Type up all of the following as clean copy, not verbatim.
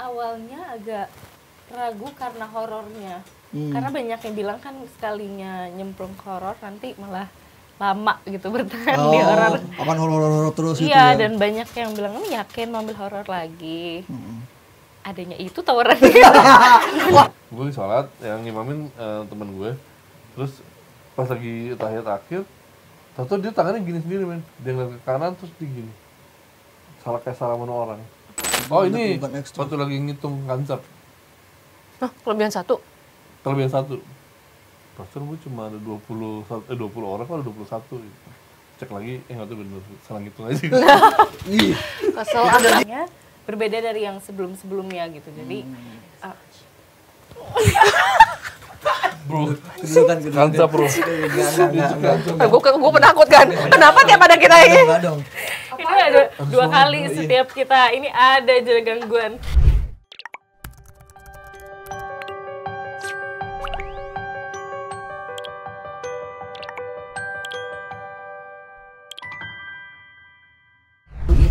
awalnya agak ragu karena horornya. Karena banyak yang bilang kan sekalinya nyemplung ke horor nanti malah lama gitu bertahan di horor. Akan horor terus gitu iya, ya. dan banyak yang bilang yakin mau ambil horor lagi. Adanya itu tawaran. Gue sholat yang ngimamin temen gue, terus pas lagi tahiyat akhir, tahu dia tangannya gini sendiri men, dia ngeliat ke kanan terus dia gini, salah kayak salaman orang. Oh ini waktu lagi ngitung kansap. Hah, kelebihan 1? Kelebihan 1. Pastor gue cuma ada 20 orang kalau 21 gitu. Cek lagi, nggak tahu bener, salah ngitung aja. Kesel Adanya berbeda dari yang sebelum-sebelumnya gitu. Jadi Bro, Kedudukan. kansap bro. gue penakut kan. Kenapa tiap ada kita ini? Enggak dong. ini ada 2 kali setiap kita ini ada aja gangguan.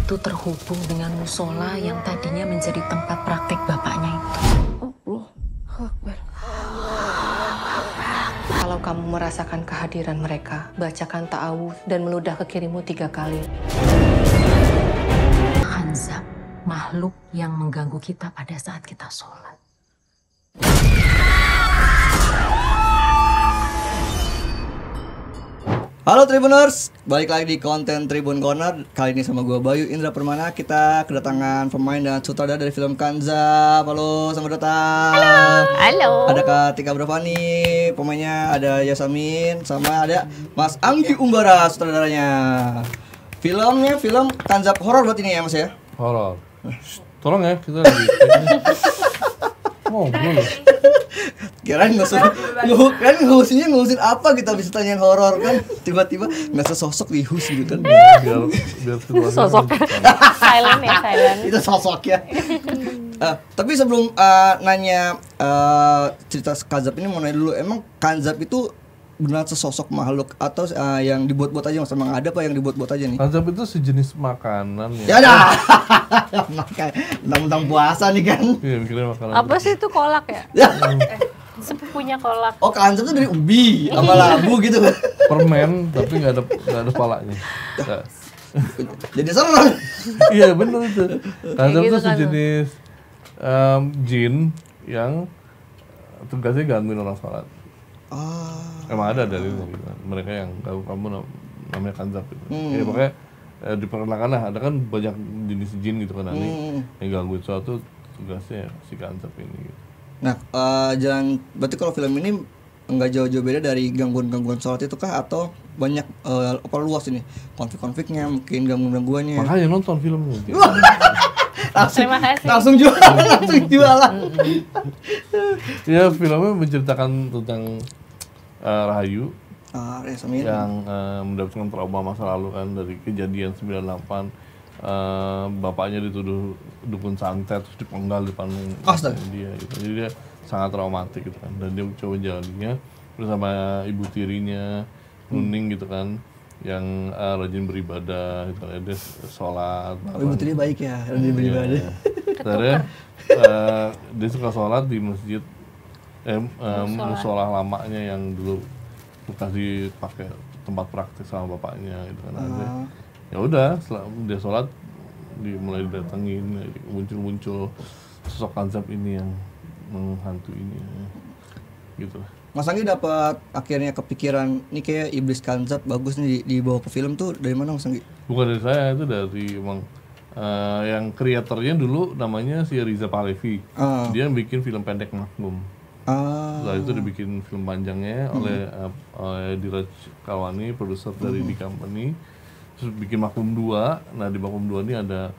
Itu terhubung dengan musola yang tadinya menjadi tempat praktik bapaknya itu. Kalau kamu merasakan kehadiran mereka, bacakan ta'awudz dan meludah ke kirimu 3 kali. Khanzab, makhluk yang mengganggu kita pada saat kita sholat. Halo Tribuners, balik lagi di konten Tribun Corner. Kali ini sama gue Bayu Indra Permana. Kita kedatangan pemain dan sutradara dari film Khanzab. Halo, selamat datang. Halo. Ada Kak Tika Bravani, pemainnya ada Yasamin, sama ada Mas Anggi Umbara, sutradaranya. Filmnya film Khanzab horor berarti ini ya Mas ya? Horor. Tolong ya, kita lagi ngobrol loh. Kirain ngurusin apa kita bisa tanyain horor kan, tiba-tiba nggak sesosok wihus gitu kan. biar situasi Sosok. Silent ya, silent. Itu sosok ya. Tapi sebelum nanya cerita Khanzab ini, mau nanya dulu, emang Khanzab itu benar sesosok makhluk atau yang dibuat-buat aja Mas? Emang ada apa yang dibuat-buat aja nih? Khanzab itu sejenis makanan Ya dah. Tentang puasa nih kan. Iya, mikirnya makanan. Apa sih itu kolak ya? Sepupunya kolak. Oh, Khanzab itu dari ubi sama labu gitu kan. Permen tapi nggak ada palanya. Nggak. Jadi serem. Iya bener itu. Khanzab gitu itu kan. sejenis jin yang tugasnya gangguin orang sholat. Emang ada dari ini gitu kan. Mereka yang ganggu kamu namanya Khanzab gitu. Ya makanya diperkenalkan lah, ada kan banyak jenis jin gitu kan aneh yang gangguin suatu, tugasnya si Khanzab ini gitu. Nah, berarti kalau film ini nggak jauh-jauh beda dari gangguan-gangguan sholat itu kah, atau banyak apa luas ini konflik-konfliknya, mungkin gangguan-gangguannya? Makanya nonton filmnya. Terima kasih. Langsung jualan. Ya filmnya menceritakan tentang Rahayu yang mendapatkan trauma masa lalu kan dari kejadian 98. Bapaknya dituduh dukun santet terus dipenggal di depan dia gitu. Jadi dia sangat traumatik gitu kan, dan dia coba jalaninya bersama ibu tirinya Nuning gitu kan, yang rajin beribadah gitu kan. Dia sholat. Ibu tiri baik ya, rajin beribadah. Terus dia suka sholat di masjid musola lamanya yang dulu bekas dipakai tempat praktik sama bapaknya gitu kan. Ya udah, setelah dia sholat mulai didatengin, muncul sosok Khanzab ini yang menghantuinya gitu. Mas Anggi dapat akhirnya kepikiran nih kayak iblis Khanzab bagus nih dibawa ke film tuh dari mana Mas Anggi? Bukan dari saya, itu dari emang yang kreatornya dulu namanya si Riza Pahlavi. Dia bikin film pendek Magnum. Setelah itu dibikin film panjangnya oleh Diraj Kalwani, produser dari The Company. Terus bikin Magnum 2. Nah di Magnum 2 ini ada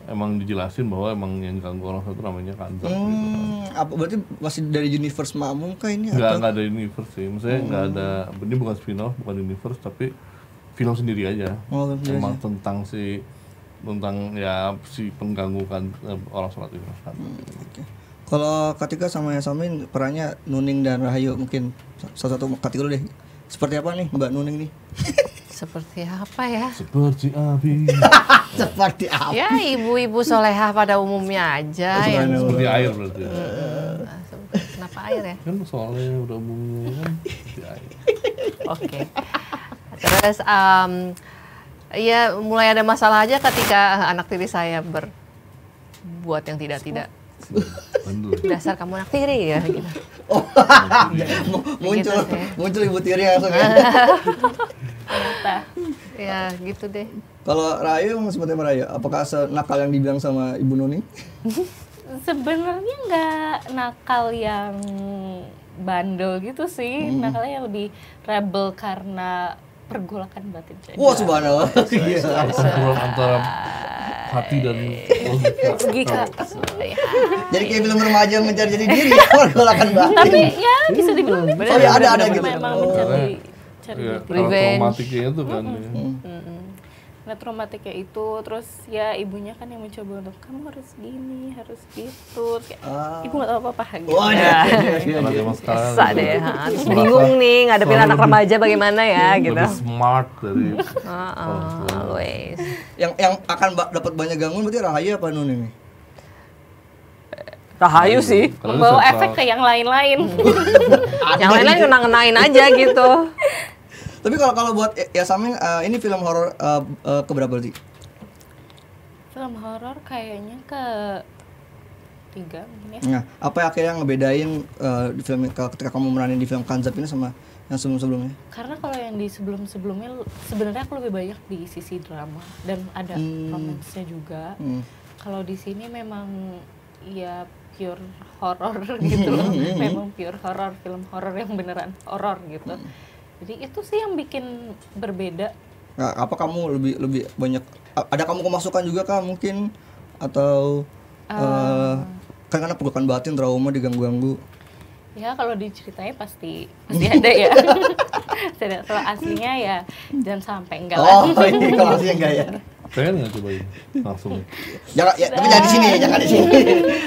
emang dijelasin bahwa emang yang ganggu orang satu namanya Khanzab gitu kan. Apa berarti masih dari universe Makmum kah ini? Nggak ada universe sih, maksudnya nggak ada, ini bukan spin-off, bukan universe, tapi film sendiri aja. Emang tentang si pengganggu kan orang sholat itu. Okay. Kalau Katika sama Yasamin perannya Nuning dan Rahayu, mungkin salah satu kategori deh. Seperti apa nih Mbak Nuning nih? Seperti apa ya? Seperti api. Seperti apa? Ya ibu-ibu solehah pada umumnya aja. Seperti air berarti. Kenapa air ya? Kan soalnya udah umumnya kan seperti air. Oke. Terus ya mulai ada masalah aja ketika anak tiri saya berbuat yang tidak. Dasar kamu anak tiri ya gitu. Oh, muncul ibu tiri langsung ya. Ya gitu deh. Kalau Rayu emang seperti apa Rayu? Apakah senakal yang dibilang sama Ibu Nuni? Sebenarnya nggak nakal yang bandel gitu sih, nakalnya lebih rebel karena pergolakan batin saja. Wah, subhanallah. Pertempuran antara hati dan logika. Jadi kayak film remaja mencari jadi diri, pergolakan batin. Tapi ya bisa dibilang Oh ya ada gitu. memang mencari traumatiknya itu kan. Nah, traumatiknya itu, terus ya ibunya kan yang mencoba untuk kamu harus gini, harus gitu. Kayak, ibu nggak tahu apa-apa gitu. Oh iya. Bisa deh. Terus bingung nih ngadepin anak remaja bagaimana ya gitu. Lebih smart dari Always. Yang akan dapat banyak gangguan berarti Rahayu apa Nuni nih? Rahayu sih. Membawa efek ke yang lain-lain. Yang lain-lain ngena-ngenain aja gitu. Tapi kalau buat Yasamin ini film horor keberapa sih? Film horor kayaknya ke 3 mungkin ya. Nah, apa yang akhirnya ngebedain di film ketika kamu meranin di film Kanzab ini sama yang sebelum-sebelumnya? Karena kalau yang di sebelum-sebelumnya sebenarnya aku lebih banyak di sisi drama dan ada romance-nya juga. Kalau di sini memang ya pure horror gitu loh. Memang pure horror, film horror yang beneran horror gitu. Jadi itu sih yang bikin berbeda. Nah, apa kamu lebih banyak ada kamu kemasukan juga kah mungkin atau kan karena pergolakan batin trauma diganggu-ganggu? Ya kalau diceritanya pasti ada ya. Kalau aslinya ya jangan sampai enggak lah. Oh ini kalau aslinya enggak ya. Pengen nggak cobain langsung? Jangan ya, tapi jangan di sini, jangan di sini.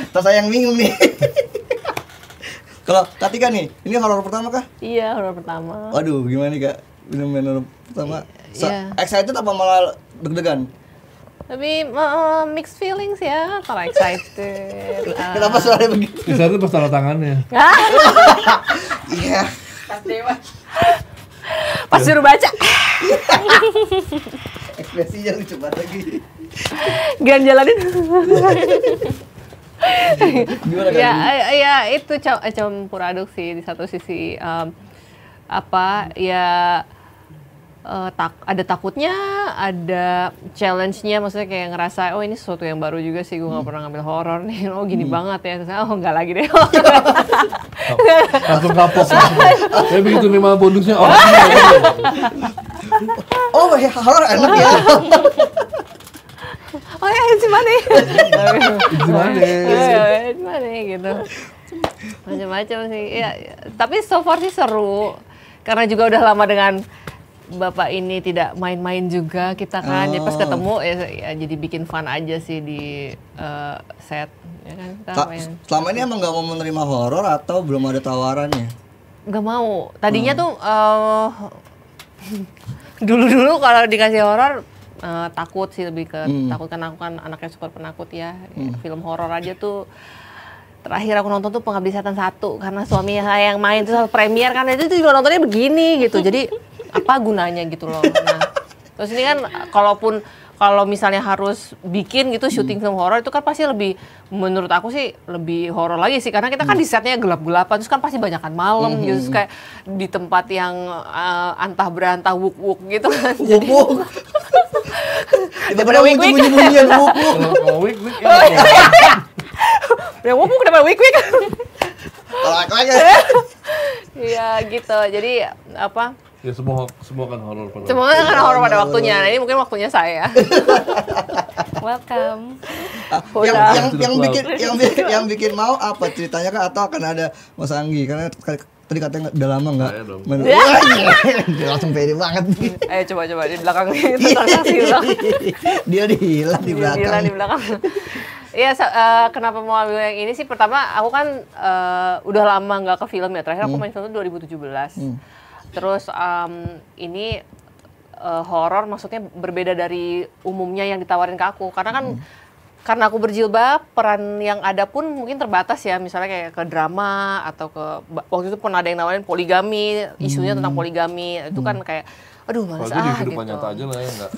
Terus saya yang bingung nih. Kalau Katika nih, ini horor pertama kah? Iya, horor pertama. Waduh, gimana nih Kak? Film horor pertama. Iya. Excited apa malah deg-degan? Tapi mixed feelings ya, kalau excited. Kenapa suaranya begitu? Excited pas tanda tangannya. Iya. Pas suruh baca. Ekspresinya lucu banget lagi. Gian jalanin. Gimana Kak? Ya itu campur aduk sih. Di satu sisi ada takutnya, ada challenge-nya, maksudnya kayak ngerasa oh ini sesuatu yang baru juga sih, gue nggak pernah ngambil horor nih, oh gini banget ya, terus oh nggak lagi deh. Langsung kapok. Tapi begitu nerima bonusnya, oh horor enak ya. Oh ya, gimana? Gimana gitu. Macam-macam sih. Ya, tapi so far sih seru. Karena juga udah lama dengan Bapak ini tidak main-main juga kita kan. Jadi pas ketemu ya jadi bikin fun aja sih di set ya kan. Selama ini emang nggak mau menerima horor atau belum ada tawarannya? Nggak mau. Tadinya tuh dulu kalau dikasih horor takut sih, lebih ke takut, karena aku kan anaknya super penakut ya. Film horor aja tuh terakhir aku nonton tuh Pengabdi Setan 1 karena suami saya yang main terus premier kan, itu juga nontonnya begini gitu. Jadi apa gunanya gitu loh. Nah, terus ini kan kalau misalnya harus bikin gitu syuting film horor itu kan pasti lebih, menurut aku sih lebih horor lagi sih, karena kita kan di setnya gelap-gelapan, terus kan pasti banyakan malam gitu, terus kayak di tempat yang antah berantah wuk-wuk gitu kan. Jadi Tiba-tiba bunyi-bunyian wuk-wuk. kalau wik-wik ya wuk-wuk kenapa wik-wik? Kalau aku aja. Iya gitu. Jadi apa? ya semua kan horor pada Semua kan horor pada waktunya. Nah, ini mungkin waktunya saya. Welcome. Yang bikin mau apa ceritanya kah, atau akan ada Mas Anggi? Karena tadi katanya udah lama nggak. Langsung pede banget. Ayo coba di belakang itu transaksi dong. Dia dihilang di belakang. Di belakang. Iya, kenapa mau ambil yang ini sih? Pertama, aku kan udah lama nggak ke film ya. Terakhir aku main film itu 2017. Terus ini horor, maksudnya berbeda dari umumnya yang ditawarin ke aku. Karena kan karena aku berjilbab, peran yang ada pun mungkin terbatas ya, misalnya kayak ke drama atau ke waktu itu pun ada yang nawarin poligami, isunya tentang poligami, itu kan kayak aduh males di gitu. kehidupan nyata aja lah ya enggak.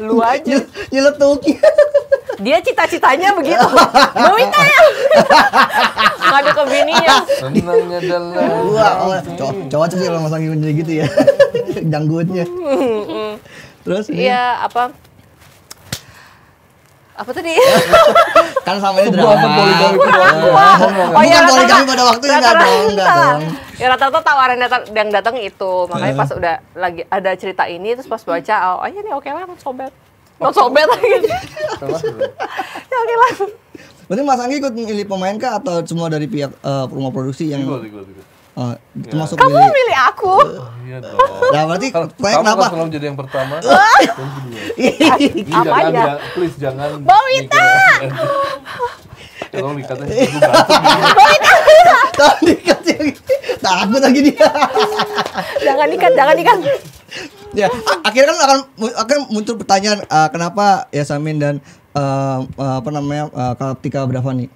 Lu aja. Nyeletuk. Dia cita-citanya begitu. Bawita ya. Ngadu ke bininya. Senangnya dalam. Wah, cowok sih kalau Mas Anggi menjadi gitu ya. Janggutnya. Terus iya, apa tadi? Kan sama ini drama. Oh iya, poligami pada waktunya enggak dong. Ya rata-rata tawaran yang datang itu. Makanya pas udah lagi ada cerita ini terus pas baca, oh iya nih oke lah, sobet lagi. Ya oke lah. Berarti Mas Anggi ikut milih pemain kah atau semua dari pihak rumah produksi yang Ikut. termasuk Kamu milih aku? Iya dong. Nah, berarti Kamu kenapa? kan selalu jadi yang pertama dan kedua. Ini Apanya? please jangan. Bawita! Tolong dikatanya Tolong dikasih. Takut lagi dia. Jangan dikat. Ya, akhirnya kan akan muncul pertanyaan kenapa Yasamin dan Kartika Bravani.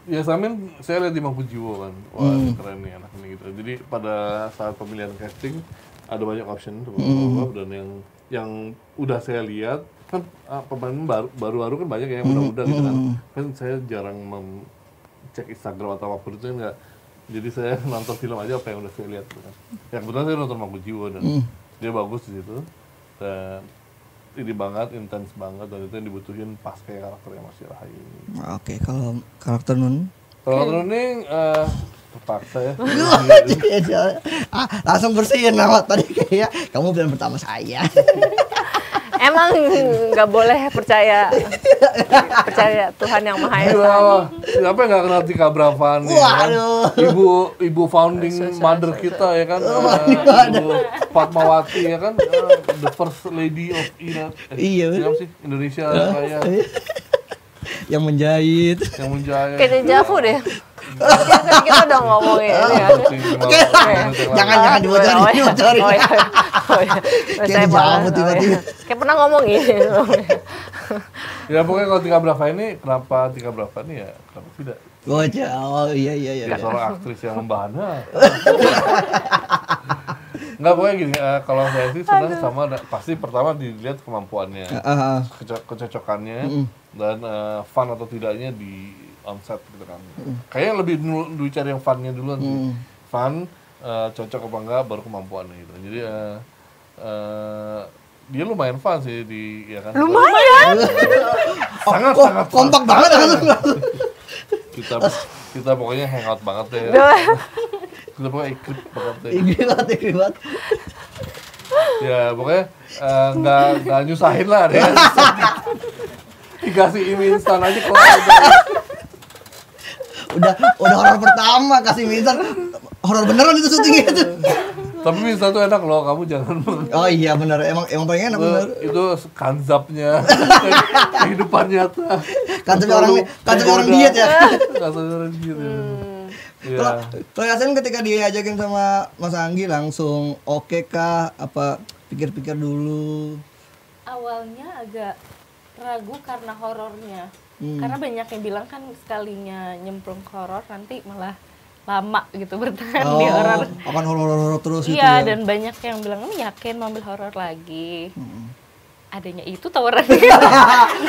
Ya Samin, saya lihat di Mangkujiwo kan, wah keren nih anak ini gitu. Jadi pada saat pemilihan casting ada banyak option untuk dan yang udah saya lihat kan pemain baru kan banyak ya yang muda-muda gitu kan. Kan saya jarang cek Instagram atau apapun itu enggak. Jadi saya nonton film aja apa yang udah saya lihat gitu kan. Yang kebetulan saya nonton Mangkujiwo dan dia bagus di situ dan ini banget, intens banget dan itu yang dibutuhin pas kayak karakternya Mas Rahayu ini. Oke, kalau karakter Nun? Kalau Nun terpaksa ya. Langsung bersihin nama tadi kayak kamu bilang pertama saya. Emang nggak boleh percaya Tuhan yang Maha Esa. Siapa yang nggak kenal Tika Bravani? Waduh. Kan? Ibu founding mother kita ya kan. Ibu Fatmawati ya kan. The first lady of Iran. Siapa sih Indonesia Raya? Yang menjahit. Kayak dejavu deh. Kita udah ngomongin ini ya. Jangan dibocorin. Oh iya. Saya jauh tiba-tiba. Kayak pernah ngomongin. Ya pokoknya kalau Tika Bravani, kenapa Tika Bravani ya? Kenapa tidak? Oh iya. Ya seorang aktris yang membahana. Enggak, pokoknya gini, kalau saya sih senang sama, pasti pertama dilihat kemampuannya, kecocokannya, dan fun atau tidaknya di onset gitu kan. Kayaknya lebih dulu cari yang funnya duluan sih. Fun, cocok apa enggak, baru kemampuannya gitu. Jadi dia lumayan fun sih ya kan. Lumayan. Sangat kompak banget kan. Kita pokoknya hangout banget deh. Kita pokoknya ikrip banget deh. Ikrip banget. Ya pokoknya nggak nyusahin lah deh. Dikasih mie instan aja kalau udah horor pertama kasih mie instan. Horor beneran itu syutingnya itu. Tapi mie instan tuh enak loh, kamu jangan. Oh iya benar, emang paling enak bener. Itu kanzapnya kehidupan nyata. Kanzap orang diet ya. Kanzap orang diet ya. Kalau Yasin ketika diajakin sama Mas Anggi langsung oke kah? Apa pikir-pikir dulu? Awalnya agak ragu karena horornya. Karena banyak yang bilang kan sekalinya nyemplung ke horor nanti malah lama gitu bertahan di horor. Akan horor terus gitu ya. ya. Dan banyak yang bilang yakin mau ambil horor lagi. Adanya itu tawaran.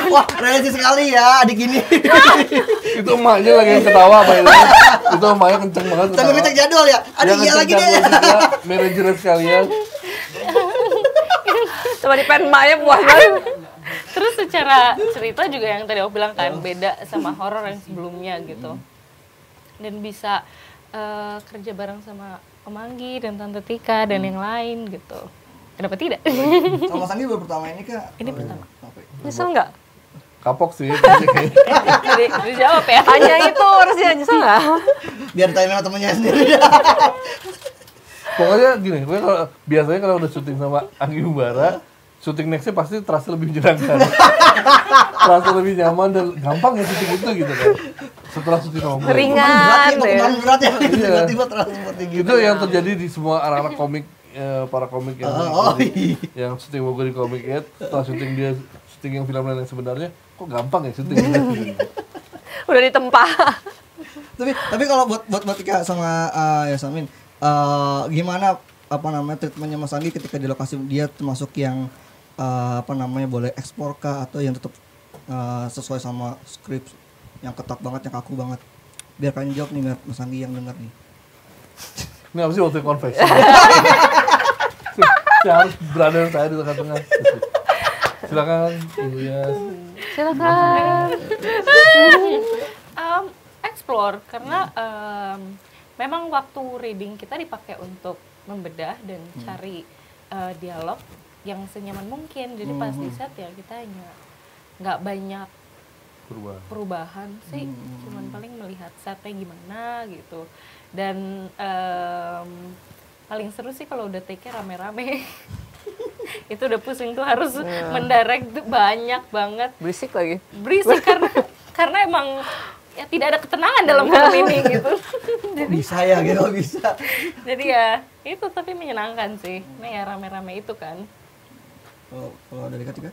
Wah, realistis sekali ya adik ini. Itu emaknya lagi yang ketawa apa itu? Itu emaknya kenceng banget. Tapi ngecek jadwal ya. Adik iya lagi deh. Manajer sekalian. Coba di pen emaknya puas banget. Terus secara cerita juga yang tadi aku bilang kan beda sama horor yang sebelumnya gitu. Dan bisa kerja bareng sama Om Anggi dan Tante Tika dan yang lain gitu. Kenapa tidak? Sama Mas Anggi baru pertama ini kah? Ini pertama. Nyesel nggak? Kapok sih. Dijawab ya. Hanya itu harusnya nyesel nggak? Biar tanya sama temennya sendiri. Pokoknya gini, biasanya kalau udah syuting sama Anggi Umbara, syuting nextnya pasti terasa lebih menyenangkan. Terasa lebih nyaman dan gampang ya syuting itu gitu kan. Setelah syuting sama gue. Ringan berat ya. Iya. Tiba-tiba terasa seperti gitu. Itu yang terjadi di semua anak-anak komik para komik yang syuting Bogor di Comic Head, setelah syuting yang film lain yang sebenarnya kok gampang ya syuting. Udah ditempa. Tapi kalau buat Tika sama Yasamin, gimana treatmentnya Mas Anggi ketika di lokasi? Dia termasuk yang boleh ekspor kah atau yang tetap sesuai sama skrip yang ketat banget, yang kaku banget? Biar kalian jawab nih Mas Anggi yang dengar nih. Ini apa sih waktu confession? Saya harus berada saya di tengah-tengah. Silakan, Ibu Yas. Silakan. Explore karena memang waktu reading kita dipakai untuk membedah dan cari dialog yang senyaman mungkin. Jadi pas di set ya kita hanya nggak banyak perubahan sih, cuman paling melihat setnya gimana gitu. Dan paling seru sih kalau udah take-nya rame-rame. Itu udah pusing tuh, harus mendirect banyak banget. Berisik lagi. Berisik karena emang ya tidak ada ketenangan dalam film ini gitu. Jadi, bisa ya gitu, bisa. Jadi ya itu, tapi menyenangkan sih. Nah ya rame-rame itu kan. Kalau dari Katika?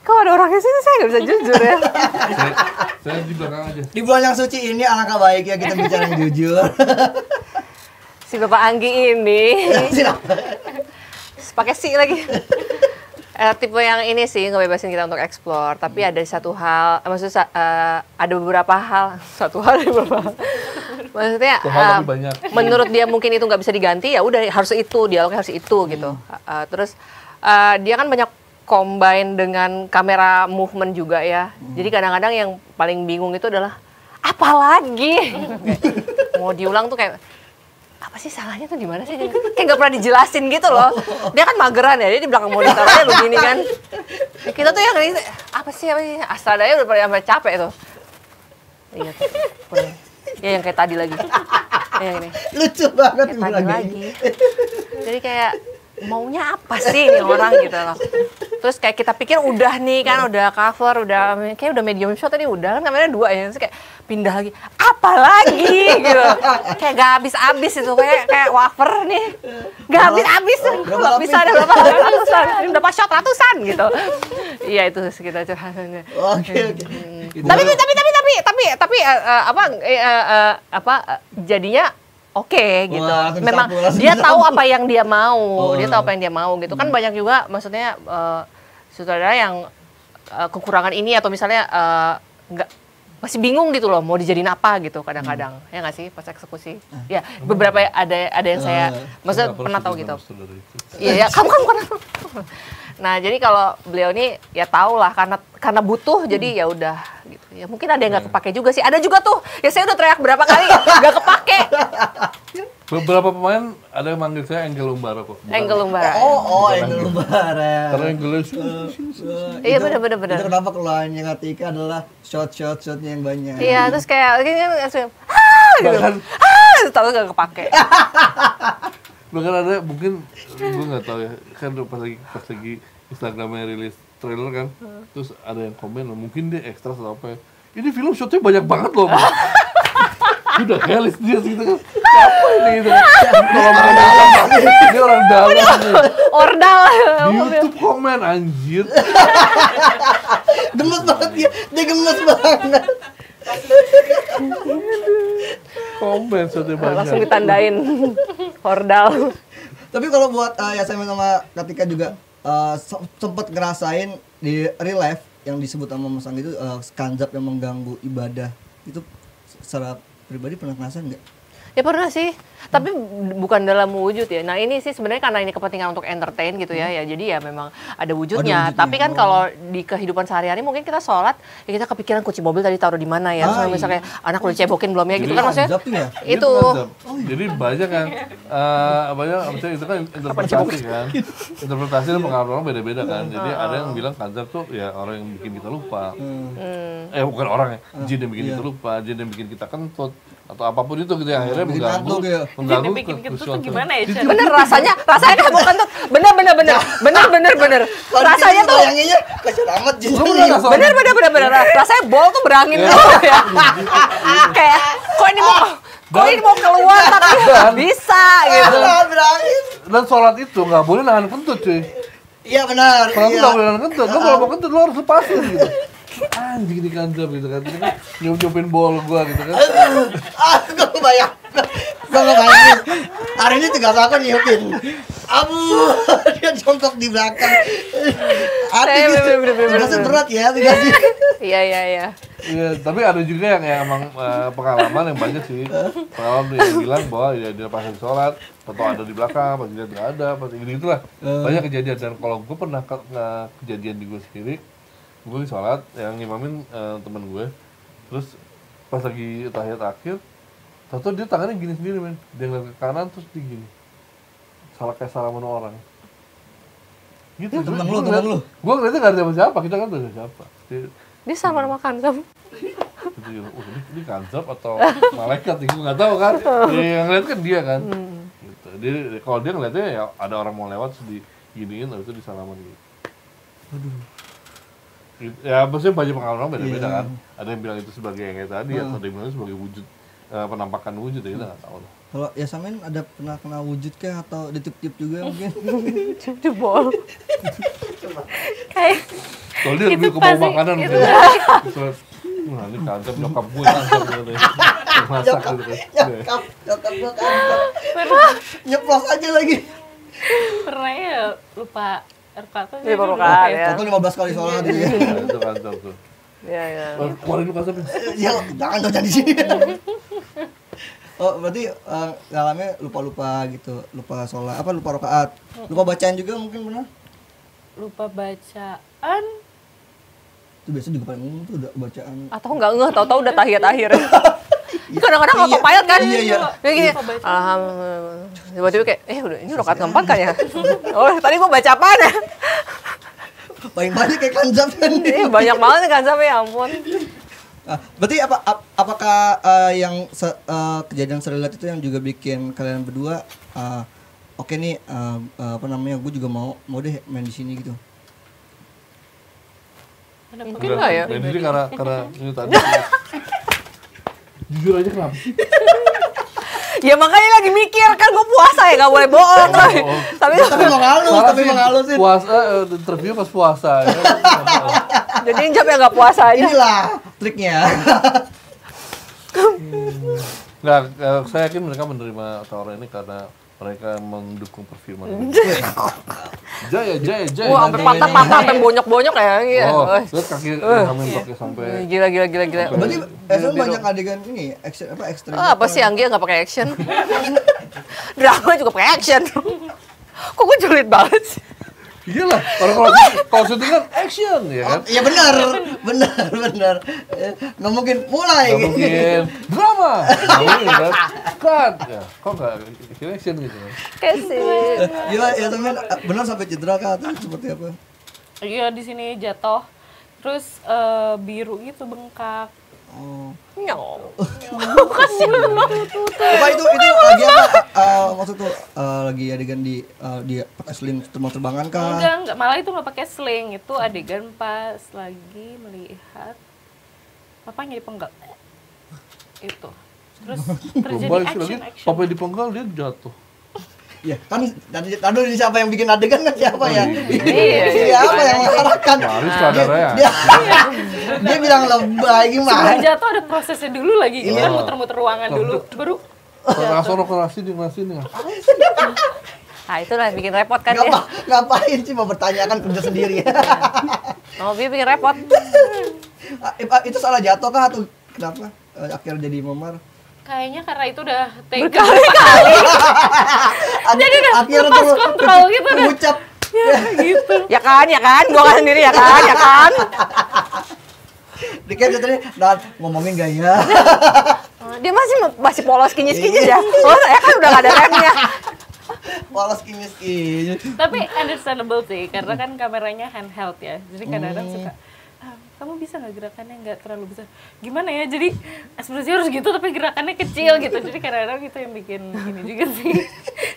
Kalau ada orangnya sih saya nggak bisa jujur ya. Saya di belakang aja. Di bulan yang suci ini alangkah baiknya kita bicara yang jujur. Si Bapak Anggi ini pakai si lagi. Tipe yang ini sih ngebebasin kita untuk explore, tapi ada satu hal, maksudnya ada beberapa hal, maksudnya menurut dia mungkin itu nggak bisa diganti, ya udah harus itu, dialognya harus itu gitu. Terus dia kan banyak combine dengan kamera movement juga ya, jadi kadang-kadang yang paling bingung itu adalah apa lagi mau diulang tuh kayak apa sih salahnya tuh di mana sih? Kayak nggak pernah dijelasin gitu loh. Dia kan mageran ya, dia di belakang monitor aja begini kan. Kita tuh yang apa sih Astradanya udah pada sampai capek tuh. Iya tuh. Ya yang kayak tadi lagi. Ya ini. Lucu banget kayak tadi lagi. Jadi kayak maunya apa sih ini orang gitu loh. Terus kayak kita pikir udah nih kan, udah cover, kayak udah medium shot tadi udah kan, kameranya 2 ya. Terus kayak pindah lagi, apa lagi gitu. Kayak gak habis-habis itu, kayak wafer nih. Gak habis-habis. Bisa ada berapa ratusan, berapa shot ratusan gitu. Iya itu sekitar curhatannya. Oke. Tapi jadinya oke, gitu. Wah, memang dia tahu apa yang dia mau, gitu. Kan banyak juga maksudnya sutradara yang kekurangan ini atau misalnya masih bingung gitu loh mau dijadiin apa gitu kadang-kadang. Ya nggak sih pas eksekusi. Ya beberapa ada yang saya maksudnya pernah tahu gitu. Iya, kamu pernah. Nah, jadi kalau beliau ini ya tahu lah karena butuh jadi ya udah gitu. Ya mungkin ada yang nggak kepake juga sih. Ada juga tuh. Ya saya udah teriak berapa kali nggak kepake. Beberapa pemain ada yang manggil saya Angel Umbara kok. Angel Umbara. Angel Umbara. Karena Angel iya benar. Itu kenapa keluarnya Katika adalah shot-shotnya yang banyak. Iya, terus kayak gini gitu. Tahu nggak kepake. Bahkan ada mungkin gue nggak tahu ya, kan pas lagi Instagramnya rilis trailer kan, terus ada yang komen mungkin dia ekstra atau apa ya, ini film shotnya banyak banget loh. Udah kayak list dia gitu kan, siapa ini gitu. Ini orang dalam nih. Ordal. Di YouTube komen anjir. Gemes banget dia gemes banget. Komen shotnya banyak. Langsung ditandain Ordal. Tapi kalau buat Yasamin sama Katika juga sempat ngerasain di real life yang disebut sama Mas Anggi itu kanzab yang mengganggu ibadah itu secara pribadi pernah ngerasain nggak? Ya pernah sih, tapi bukan dalam wujud ya. Nah ini sih sebenarnya karena ini kepentingan untuk entertain gitu ya. Ya jadi ya memang ada wujudnya. Tapi kan kalau di kehidupan sehari-hari mungkin kita sholat, ya kita kepikiran kunci mobil tadi taruh di mana ya. Terus misalnya anak udah cebokin belum ya gitu kan maksudnya. Ya? Itu. Jadi banyak kan, maksudnya itu kan interpretasi kan. Interpretasi dan pengalaman orang beda-beda kan. Jadi ada yang bilang kanzab tuh ya orang yang bikin kita lupa. Bukan orang ya, jin yang bikin kita lupa, jin yang bikin kita kentut. Atau apapun itu gitu ya, akhirnya mengganggu bikin kentut tuh gimana ya? Bener rasanya kan bukan kentut. Bener. Rasanya tuh kacau amat jin. Bener. Rasanya bol tuh berangin gitu ya. Kayak kok ini mau kok ini mau keluar tapi bisa gitu. Dan sholat itu nggak boleh nahan kentut cuy. Iya benar. Kalau nggak boleh nahan kentut, lo kalau mau kentut lo harus lepasin gitu. Anjing di kantor gitu kan, nyup-nyupin bol gua gitu kan. Gue kebayang. Gue kebayangin. Hari ini tugas aku nyupin. Dia jongkok di belakang. Tugasnya berat ya tugasnya. Iya. Iya, tapi ada juga yang emang pengalaman yang banyak sih. Pengalaman yang bilang bahwa ya dia pas sholat, atau ada di belakang, pas dia nggak ada, pas gitu lah. Banyak kejadian. Dan kalau gue pernah kejadian di gue sendiri, gue sholat, yang ngimamin temen gue, terus pas lagi tahiyat akhir, tahu dia tangannya gini sendiri men, dia ngeliat ke kanan terus dia gini, kayak salaman orang. Gitu. Temen lu. Gue ngeliatnya nggak ada siapa, kita kan ada siapa. Dia sama sama Kanzab. Ini Kanzab atau malaikat, gue nggak tahu kan. Yang ngeliat kan dia kan. Gitu. Kalau dia ngeliatnya ya ada orang mau lewat terus diginiin, habis itu disalaman gitu. Aduh. Ya maksudnya banyak pengalaman beda-beda kan. Ada yang bilang itu sebagai yang kayak tadi, atau ada yang bilang sebagai wujud, penampakan wujud, ya kita nggak tahu lah. Kalau ya Samin ada pernah kena wujud kah atau ditip-tip juga mungkin? Jebol. Kayak Kalau dia lebih ke bau makanan gitu. Nah ini Kanzab nyokap gue Kanzab gitu ya. Masak gitu kan. Nyokap gue Kanzab. Nyeplos aja lagi. Pernah ya lupa rakaat tuh. Lupa rakaat ya. Atau 15 kali sholat gitu ya. Itu Kanzab tuh. Iya. Keluarin lu Kanzab. Ya jangan kerja di sini. Oh berarti ngalamin lupa gitu, lupa sholat, lupa rakaat, lupa bacaan juga mungkin pernah? Lupa bacaan. Itu biasa juga paling umum tuh udah bacaan. Atau enggak ngeh, tahu-tahu udah tahiyat akhir. Kadang-kadang autopilot kan. Iya. Kayak gini. Alhamdulillah. Tiba-tiba kayak, udah ini rakaat keempat kan ya? Oh, tadi gua baca apaan ya? Paling banyak kayak Kanzab kan. Iya, banyak banget nih Kanzab ya ampun. Berarti apakah yang kejadian serilat itu yang juga bikin kalian berdua oke nih gue juga mau deh main di sini gitu. Mungkin enggak ya? Jadi karena ini tadi. Jujur aja kenapa? Ya makanya lagi mikir kan gue puasa ya nggak boleh bohong. Tapi mau ngalus sih. Puasa interview pas puasa. Ya. Jadi yang jawab ya nggak puasa aja. Inilah triknya. Nggak, saya yakin mereka menerima tawaran ini karena mereka mendukung perfilman. Jaya. Wah, sampai patah-patah, sampai bonyok-bonyok ya. Oh, lihat kaki Amin pakai sampai. Gila. Berarti banyak adegan ini action ekstrim. Apa sih Anggia nggak pakai action? Drama juga pakai action. Kok gue julid banget sih? Iyalah, kalau syuting kan action ya kan? Iya benar. Nggak mungkin mulai. Nggak mungkin drama. Nggak mungkin kan? Cut. Ya, kok nggak action gitu kan? Kasih. Gila ya teman, benar sampai cedera kah atau seperti apa? Iya di sini jatuh, terus biru gitu bengkak. Oh. Kasih lu. Apa itu lagi apa? Maksud tuh lagi adegan di pakai sling terbang-terbangan kah? Enggak, malah itu nggak pakai sling, itu adegan pas lagi melihat papanya dipenggal. Itu. Terus terjadi action. Papa dipenggal dia jatuh. Ya kan tadi siapa yang bikin adegan kan siapa ya? Iya. Siapa yang mengarahkan? Harus saudara ya. Dia bilang lebay gimana? Sebelum jatuh ada prosesnya dulu lagi, dia muter-muter ruangan dulu, baru Kerasi nih. Nah itulah yang bikin repot kan dia. Ngapain sih mau bertanyakan kerja sendiri? Oh dia bikin repot. Itu salah jatuh kah atau kenapa akhirnya jadi memar? kayaknya karena itu udah tega Berkali-kali. jadi udah akhirnya lepas kontrol gitu dah. Ucap. Ya gitu. Ya kan, gua kan sendiri ya kan. Dikit tadi ngomongin gak ya? Dia masih polos kinyis-kinyis ya. Oh, ya kan udah gak ada remnya. Polos kinyis-kinyis. Tapi understandable sih, karena kan kameranya handheld ya. Jadi kadang-kadang suka kamu bisa nggak gerakannya nggak terlalu besar, gimana ya, jadi ekspresi harus gitu tapi gerakannya kecil gitu, jadi kadang-kadang itu yang bikin ini juga sih,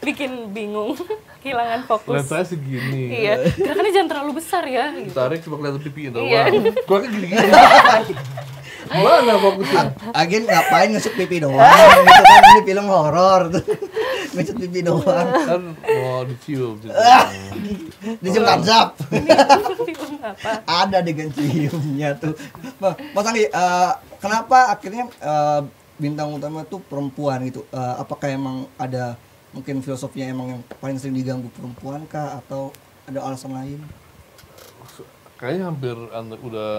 bikin bingung, kehilangan fokus. Lensanya segini. Iya, gerakannya jangan terlalu besar ya. Gitu. Tarik cuma kelihatan pipi doang. Iya. Gua kan gini-gini. Mana fokusnya? Agen ngapain ngesut pipi doang gitu kan, ini film horor tuh. Ngesut pipi doang. Kan mau dicium. Dicium kanzap. Film apa? Ada dengan ciumnya tuh. Mas Anggi, kenapa akhirnya bintang utama tuh perempuan gitu? Apakah emang ada mungkin filosofinya emang yang paling sering diganggu perempuan kah, atau ada alasan lain? Kayaknya hampir udah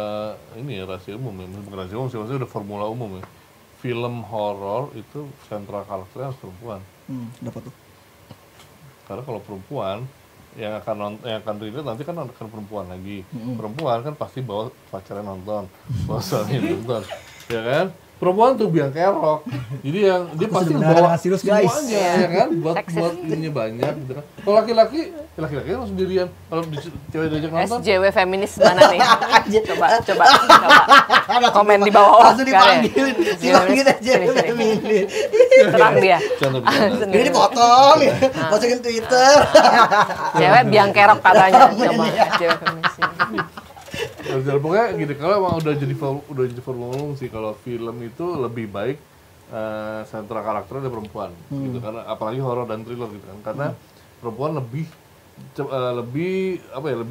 ini ya, rahasia umum ya, bukan rahasia umum sih, maksudnya udah formula umum ya. Film horor itu sentral karakternya harus perempuan. Dapat tuh. Karena kalau perempuan yang akan relate nanti kan akan perempuan lagi. Perempuan kan pasti bawa pacarnya nonton, bawa suaminya nonton, ya kan? Perempuan tuh biang kerok, jadi yang dia pasti bawa semuanya, ya kan? Buat ininya banyak, gitu kan? Kalau laki-laki harus sendirian. Kalau cewek diajak nonton, SJW feminis mana nih? coba komen di bawah. Langsung dipanggil aja. Terang dia. Ini dipotong, masukin Twitter. Cewek biang kerok katanya. Coba cewek feminis. Ya, pokoknya gitu. Kalau emang udah jadi formula umum sih, kalau film itu lebih baik sentral karakternya ada perempuan, gitu. Karena apalagi horor dan thriller gitu kan. Karena perempuan lebih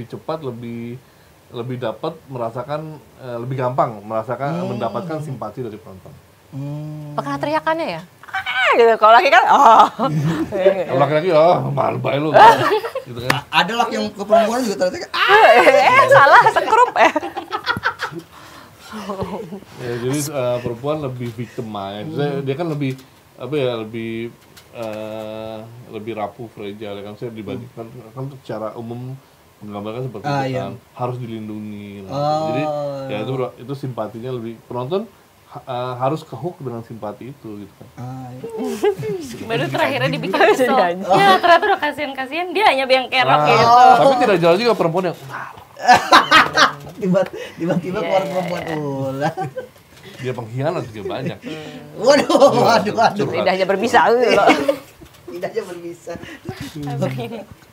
cepat, lebih dapat merasakan, lebih gampang mendapatkan simpati dari penonton. Karena teriakannya ya? Gitu. Kalau laki kan, Kalau laki-laki, mahal baik lu, gitu kan. Ada laki yang ke perempuan juga ternyata salah, sekrup Ya, jadi perempuan lebih victimize. Dia kan lebih lebih rapuh, fragile kan. Saya dibandingkan kan secara umum menggambarkan seperti itu kan, harus dilindungi. Jadi ya itu simpatinya lebih, penonton harus kehook dengan simpati itu gitu kan. Baru terakhirnya dibikin kesel. Ya ternyata udah kasihan dia hanya biang kerok gitu. Tapi tidak jauh juga perempuan yang tiba-tiba keluar perempuan ulah. dia pengkhianat juga banyak. Waduh. Lidahnya berbisa Lidahnya berbisa.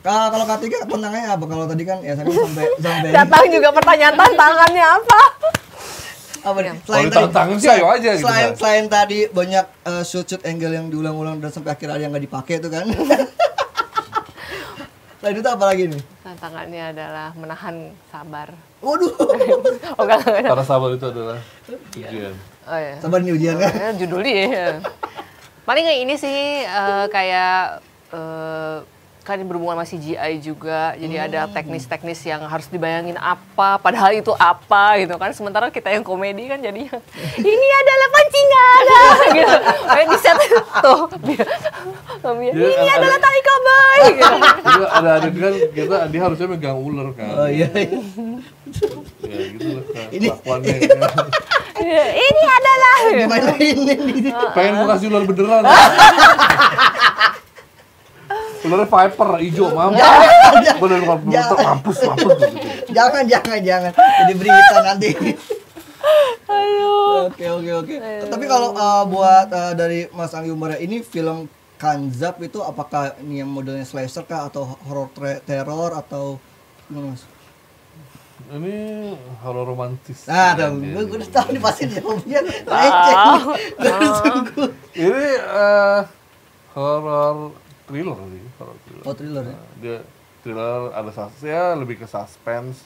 Kalau Kak tantangannya apa? Kalau tadi kan ya sampai datang juga pertanyaan tantangannya apa? Apa nih? Kalau ditantangin sih ayo aja gitu kan. Selain tadi banyak shoot angle yang diulang-ulang dan sampai akhirnya ada yang nggak dipakai itu kan. Selain itu apa lagi nih? Tantangannya adalah menahan sabar. Waduh. Karena sabar itu adalah ujian. Oh iya. Sabar nih ujian kan? Judulnya. Paling kayak ini sih kayak kan berhubungan sama CGI juga, jadi ada teknis-teknis yang harus dibayangin apa, padahal itu apa gitu kan. Sementara kita yang komedi kan jadinya ini adalah pancingan gitu. Kayak di set tuh. Ini adalah tali koboi gitu. Ada adegan dia harusnya megang ular kan. Oh iya. Ya gitu lah Ini kelakuannya. Ini adalah ini. Pengen gua kasih ular beneran. Ularnya viper hijau, mampus. Bener mampus gitu. Jangan. Jadi berita nanti. Oke. Tapi kalau buat dari Mas Anggi Umbara, ini film Kanzap itu apakah ini yang modelnya slasher kah atau horror teror atau gimana Mas? Ini horor romantis. Gue udah tahu nih pasti jawabnya. Ini horor thriller sih, Oh, thriller ya? Dia thriller, ada lebih ke suspense.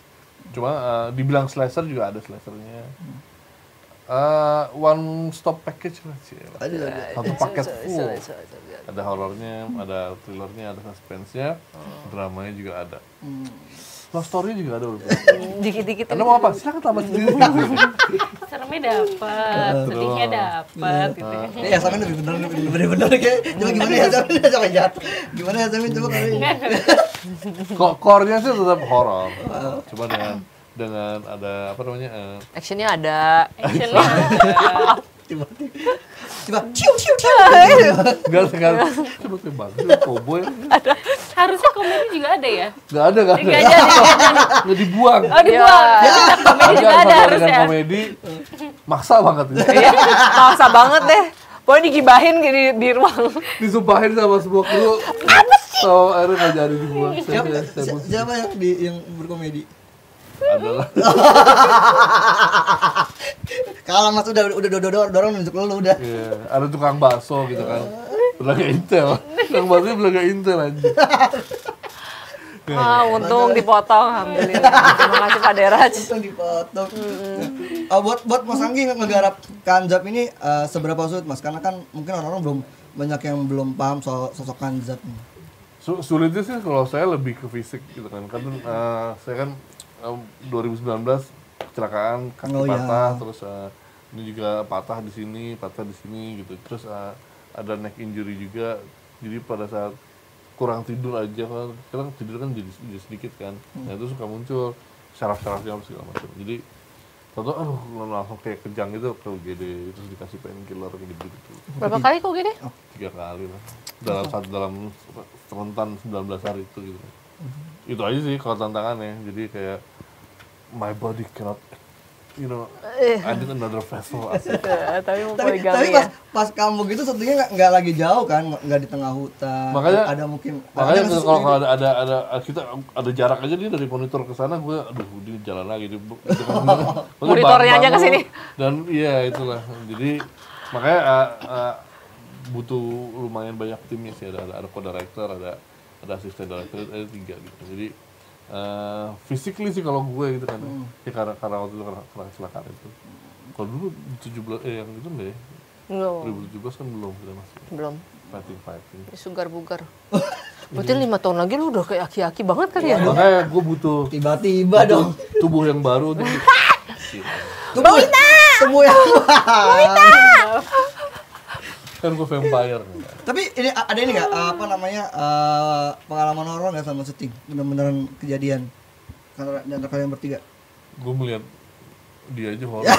Cuma dibilang slasher juga ada slashernya. One stop package lah sih. Satu paket full. Ada horornya, ada thrillernya, ada suspense-nya, dramanya juga ada. Love story juga ada. Dikit-dikit. Anda mau apa? Silakan tambah sendiri. Seremnya dapat, sedihnya dapat gitu. Ya Samin lebih bener kayak. Coba gimana ya Samin sampai jatuh. Gimana ya Samin coba kali ini. Core-nya sih tetap horor. Cuma dengan ada apa namanya? Actionnya ada. Tiba ciu. Enggak. Coba tebak. Cowboy. Harusnya komedi juga ada ya? Enggak ada. Enggak dibuang. Oh dibuang. Komedi juga ada harusnya. Komedi maksa banget ini. Maksa banget deh. Pokoknya digibahin di ruang. Disumpahin sama semua kru. Apa sih? So, akhirnya nggak jadi dibuang. Siapa yang berkomedi? Adalah Kalah Mas udah dorong nunjuk lu udah. Iya, ada tukang bakso gitu kan. Belaga Intel. Tukang bakso belaga Intel aja. Untung dipotong, alhamdulillah. Terima kasih Pak Deraj. Untung dipotong. Buat Mas Anggi ngegarap Kanzab ini seberapa sulit Mas? Karena kan mungkin orang-orang banyak yang belum paham soal sosok Kanzab ini. Sulitnya sih kalau saya lebih ke fisik gitu kan. Saya kan 2019 kecelakaan kaki patah, terus ini juga patah di sini gitu. Terus ada neck injury juga. Jadi pada saat kurang tidur aja kan, karena tidur kan jadi sedikit kan. Nah itu suka muncul syaraf-syarafnya segala macam. Jadi aduh langsung kayak kejang gitu ke UGD, terus dikasih painkiller gitu. Berapa kali kok gini? 3 kali lah. Dalam rentan 19 hari itu gitu. Itu aja sih kalau tantangannya. Jadi kayak my body cannot, I need another vessel. Tapi mau Tapi ya. pas kamu gitu sebetulnya nggak lagi jauh kan, nggak di tengah hutan. Makanya ada mungkin. Makanya kalau ada kita ada jarak aja nih dari monitor ke sana, gue aduh dia jalan lagi. Monitornya aja ke sini. Dan iya itulah. Jadi makanya butuh lumayan banyak timnya sih, ada co-director, ada asisten director, ada 3 gitu. Jadi physically sih kalau gue gitu kan, ya karena waktu itu karena kecelakaan itu. Kalau dulu 17 yang itu enggak ya? Belum. 2017 kan belum kita masih. Belum. Fighting. Sugar bugar. Berarti 5 tahun lagi lu udah kayak aki-aki banget kan ya? Makanya gue butuh tiba-tiba dong tubuh yang baru untuk tubuh yang kan gue vampire. Tapi ini ada ini nggak pengalaman horor nggak sama syuting, bener-beneran kejadian di antara kalian bertiga? Gue melihat dia aja horor.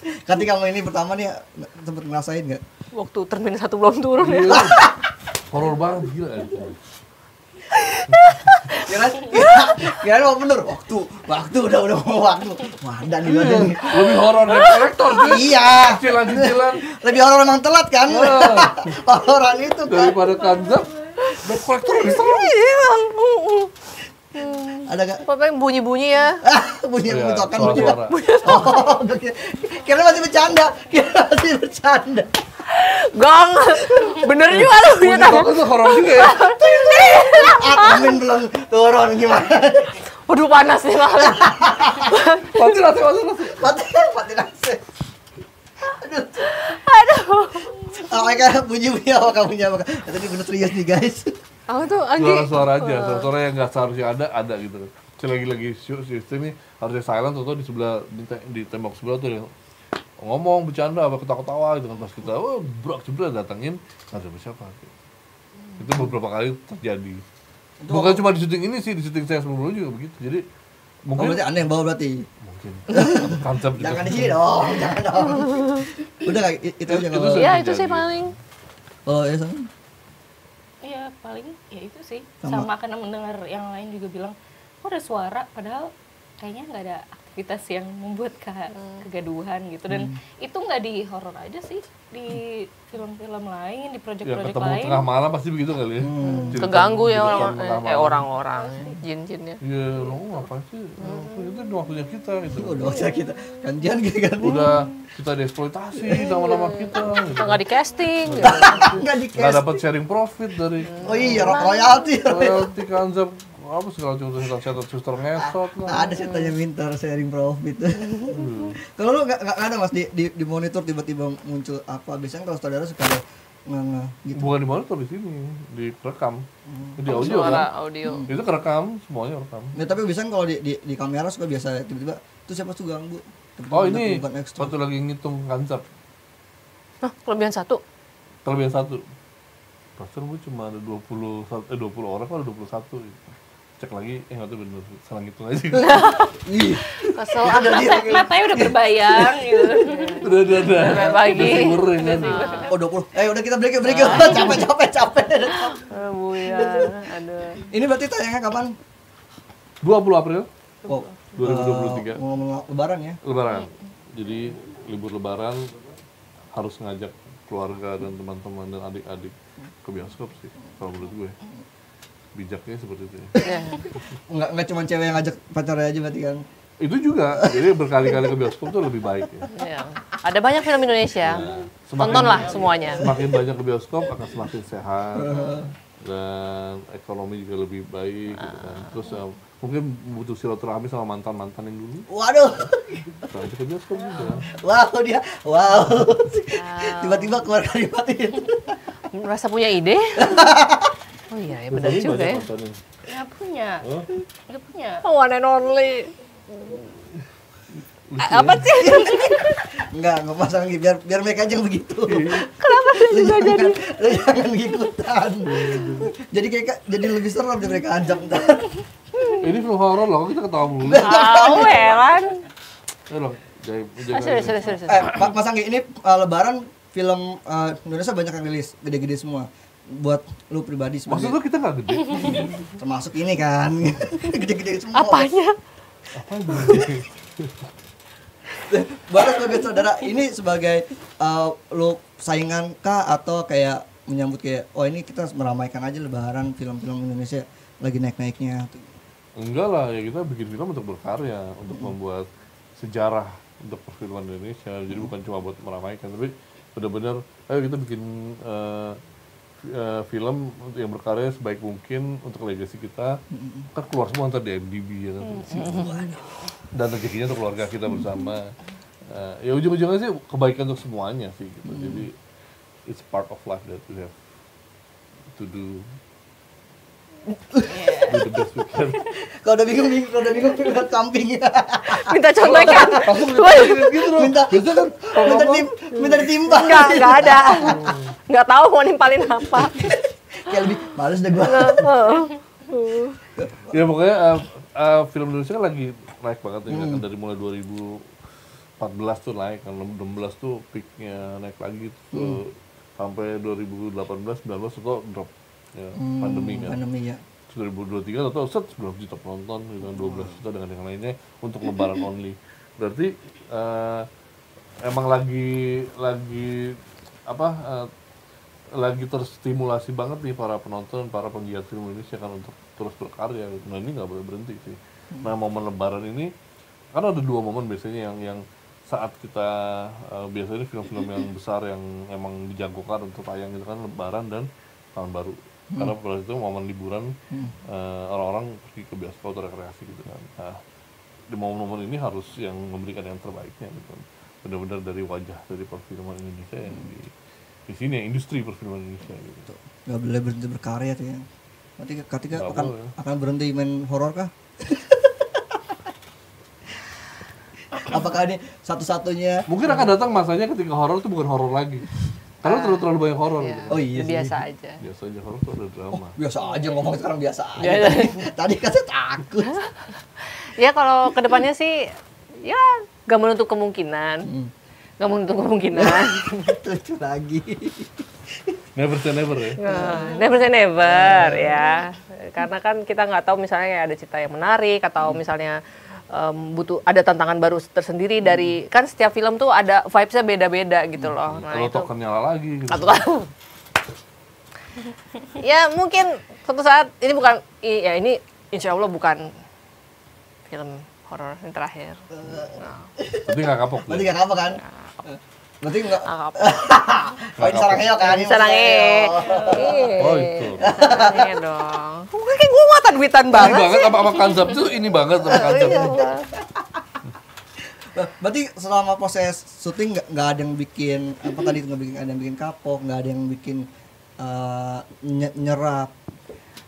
Ketika kamu ini pertama nih sempet ngerasain nggak? Waktu Termin 1 belum turun ya. Horor banget gila aja. Kira mau bener waktu udah mau waktu. Wadah nih badan nih. Lebih horor dari kolektor sih. Iya. Cicilan. Lebih horor memang telat kan? Hororan itu kan. Daripada Kanzab, dan kolektor lebih serem. Ada nggak? Apa yang bunyi-bunyi ya? Bunyi membutuhkan suara. Oh, kira masih bercanda. Gang, bener juga lu Bunyi kok itu horor juga ya. Amin belum turun gimana? Waduh panas nih malah. Mati nasi. Mati nasi. Aduh. Mereka bunyi apa kamunya apa? Tadi bener serius nih guys. Aku tuh Anggi. Suara aja, suara yang nggak seharusnya ada gitu. Lagi shoot ini harusnya silent, atau di sebelah di tembok sebelah tuh yang ngomong bercanda apa ketawa-ketawa gitu kan, pas kita brak jebret datangin nggak ada siapa gitu. Itu beberapa kali terjadi. Bukan cuma di syuting ini sih, di syuting saya sebelumnya juga begitu. Jadi mungkin berarti aneh yang bawa berarti. Mungkin konsep juga. Jangan di sini dong, jangan dong. Udah kayak itu aja kalau. Iya itu sih paling. Oh ya sama. Iya paling ya itu sih. Sama karena mendengar yang lain juga bilang, oh ada suara, padahal kayaknya nggak ada aktivitas yang membuat kegaduhan gitu. Dan itu nggak di horor aja sih, di film-film lain, di proyek-proyek ketemu lain. tengah malam pasti begitu kali ya. Keganggu ya orang-orang jin-jinnya. Iya, lo ngapain sih? Itu waktunya kita gitu. Udah waktunya kita gantian gitu kan. Udah kita dieksploitasi nama-nama kita. Kita nggak di casting. Nggak dapat sharing profit dari. Oh iya, royalti Kanzab apa segala macam suster ngesot lah. Ada ceritanya minta sharing profit. Kalau lu nggak ada mas di monitor tiba-tiba muncul apa? Biasanya kalau saudara suka ada gitu. Bukan di monitor, di sini, direkam. Di audio kan? Audio. Itu kerekam, semuanya rekam. Nah, tapi biasanya kalau di kamera suka biasa tiba-tiba itu siapa tuh ganggu. Oh ini waktu lagi ngitung Kanzab. Hah, kelebihan 1? Kelebihan 1. Pasal gue cuma ada 20 orang, kalau 21 gitu. Cek lagi, nggak tahu bener, salah ngitung aja. Kesel Matanya udah berbayang gitu. Udah pagi. kan. Oh 20. Udah kita break. Capek. Buyar, aduh. Ini berarti tayangnya kapan? 20 April Oh, 2023. Ngomong lebaran ya? Lebaran. Jadi libur lebaran harus ngajak keluarga dan teman-teman dan adik-adik ke bioskop sih, kalau menurut gue. Bijaknya seperti itu ya. Enggak cuma cewek yang ngajak pacarnya aja berarti kan? Itu juga, jadi berkali-kali ke bioskop tuh lebih baik ya. Iya. Ada banyak film Indonesia. Tontonlah semuanya. Semakin banyak ke bioskop akan semakin sehat dan ekonomi juga lebih baik gitu kan. Terus mungkin butuh silaturahmi sama mantan-mantan yang dulu. Waduh. Aja ke bioskop juga. Wow. Tiba-tiba keluar kalimat itu. Merasa punya ide? Oh iya, ya benar juga ya. Nggak punya. Oh? Nggak punya. One and only. Apa sih? Enggak pasang biar mereka aja yang begitu. Kenapa sih juga jadi? Lu jangan ikutan. Jadi lebih serem deh mereka ancam ntar. Ini film horor loh, kita ketawa mulu. Tahu Heran. Loh, Serius. Mas Anggi, ini Lebaran film Indonesia banyak yang rilis, gede-gede semua. Buat lu pribadi Maksud sebagai lu kita nggak gede? termasuk ini kan, gede-gede semua. Apanya? Baru sebagai saudara, ini sebagai lu saingan kah atau kayak menyambut kayak oh ini kita meramaikan aja Lebaran film-film Indonesia lagi naik-naiknya. Enggak lah, ya kita bikin film untuk berkarya, untuk membuat sejarah untuk perfilman Indonesia. Jadi bukan cuma buat meramaikan, tapi benar-benar ayo kita bikin film yang berkarya sebaik mungkin untuk legacy kita. Kan keluar semua ntar di MDB ya kan. Dan rezekinya untuk keluarga kita bersama. Ya ujung-ujungnya sih kebaikan untuk semuanya sih gitu. Jadi it's part of life that we have to do. Do the best we can. Kalau udah bingung pindah camping ya. Minta contekan. Minta ditimpa. Enggak ada. Enggak tahu mau nimpalin apa. Kayak lebih males deh gua. Ya pokoknya film Indonesia kan lagi naik banget ya kan dari mulai 2014 tuh naik kan 2016 tuh peaknya naik lagi tuh sampai 2018 19 itu drop ya pandemi kan. Pandemi ya. 2023 atau 19 juta penonton gitu 12 juta dengan yang lainnya untuk Lebaran only. Berarti emang lagi lagi terstimulasi banget nih para penonton, para penggiat film Indonesia kan untuk terus berkarya gitu. Nah ini nggak boleh berhenti sih. Nah momen Lebaran ini kan ada dua momen biasanya yang saat kita biasanya film-film yang besar yang emang dijagokan untuk tayang gitu kan Lebaran dan Tahun Baru. Karena pada itu momen liburan orang-orang pergi ke bioskop atau rekreasi gitu kan. Nah di momen-momen ini harus yang memberikan yang terbaiknya gitu. Benar-benar dari wajah dari perfilman Indonesia yang di sini ya, industri perfilman Indonesia gitu. Gak boleh berhenti berkarya tuh ya. Nanti ketika akan berhenti main horor kah? Apakah ini satu-satunya? Mungkin akan datang masanya ketika horor itu bukan horor lagi. Karena terlalu banyak horor iya. gitu. Oh iya sih. Biasa aja. Biasa aja horor tuh ada drama. Biasa aja ngomong sekarang biasa aja. Tadi kan saya takut. Ya kalau kedepannya sih ya gak menutup kemungkinan. Gak menutup kemungkinan. Lucu lagi. Never say never ya. Never say never ya. Karena kan kita nggak tahu misalnya ada cerita yang menarik atau misalnya butuh ada tantangan baru tersendiri dari kan setiap film tuh ada vibes-nya beda-beda gitu loh. Nah, kalau token nyala lagi gitu. Ya mungkin suatu saat ini bukan ya ini insya Allah bukan film horor yang terakhir. Berarti nggak kapok. Berarti nggak kapok kan? Berarti nggak. Ini Sarangeo kan? Sarangeo. Oh itu. Iya dong. Kayak gue mata duitan banget sih. Apa konsep tuh ini banget sama konsep. Berarti selama proses syuting nggak ada yang bikin apa tadi ada yang bikin kapok, nggak ada yang bikin nyerap.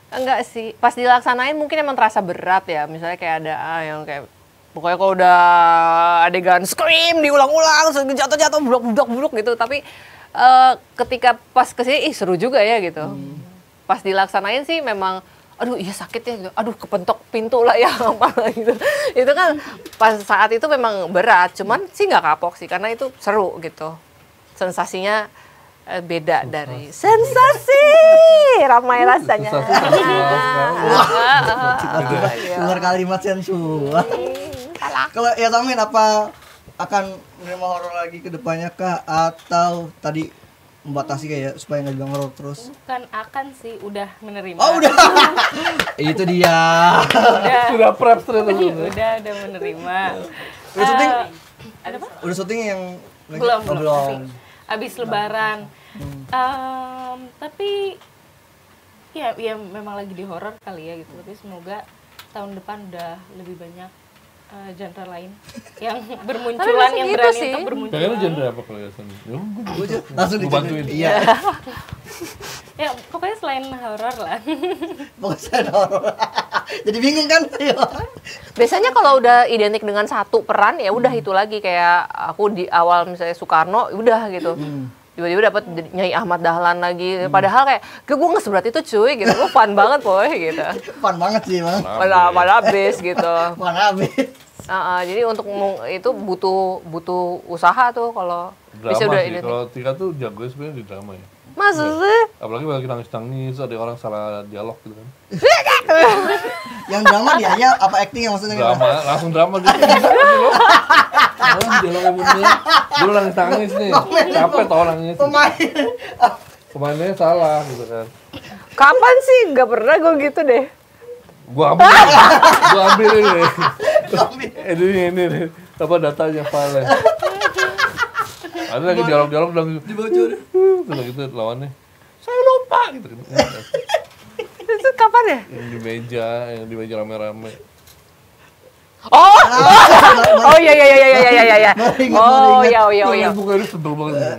Enggak sih, pas dilaksanain mungkin emang terasa berat ya. Misalnya kayak ada yang kayak pokoknya kalau udah adegan scream diulang-ulang, jatuh-jatuh, buluk gitu. Tapi ketika pas kesini, seru juga ya gitu. Pas dilaksanain sih memang, aduh iya sakit ya, aduh kepentok pintu lah ya apa gitu. Itu kan pas saat itu memang berat, cuman sih nggak kapok sih karena itu seru gitu. Sensasinya beda dari sensasi ramai rasanya. Keluar kalimat sensual. Kalau ya Samin apa akan menerima horor lagi ke depannya kah atau tadi membatasi kayak supaya nggak bilang horor terus? Bukan akan sih, udah menerima. Oh udah. Itu dia. Sudah prep ternyata. udah menerima. Udah syuting? Ada apa? Udah syuting yang Belum. belum. Abis Lebaran. Tapi ya memang lagi di horor kali ya gitu. Tapi semoga tahun depan udah lebih banyak genre lain yang bermunculan, yang gitu berani sih. untuk bermunculan. Kayaknya genre apa kalau ya San? Langsung Gua bantuin. Iya. Ya pokoknya selain horor lah. Pokoknya horor. Jadi bingung kan? Biasanya kalau udah identik dengan satu peran ya udah itu lagi, kayak aku di awal misalnya Soekarno udah gitu. Tiba-tiba dapat Nyai Ahmad Dahlan lagi. Padahal kayak gue nggak seberat itu cuy gitu. Gue fun banget boy gitu. Fun banget sih, Bang. Pada habis gitu. Fun habis. Jadi untuk itu butuh usaha tuh kalau bisa Drama udah sih. identik. Kalau Tika tuh jago sebenarnya di drama ya. Masa sih? Apalagi lagi nangis-nangis, ada orang salah dialog gitu kan. Yang drama dianya apa acting yang maksudnya? Drama, langsung drama gitu. Dialognya bener. Dulu nangis-nangis nih. Capek tau nangis. Pemainnya salah gitu kan. Kapan sih? Gak pernah gue gitu deh. Gua ambil ini. Ini nih. Apa datanya file. Ada lagi dialog-dialog bilang Dibocor. terus gitu lawannya. Saya lupa gitu kan. Itu kapan ya? Yang di meja rame-rame. Oh iya. Oh iya. Bukan itu sebel banget.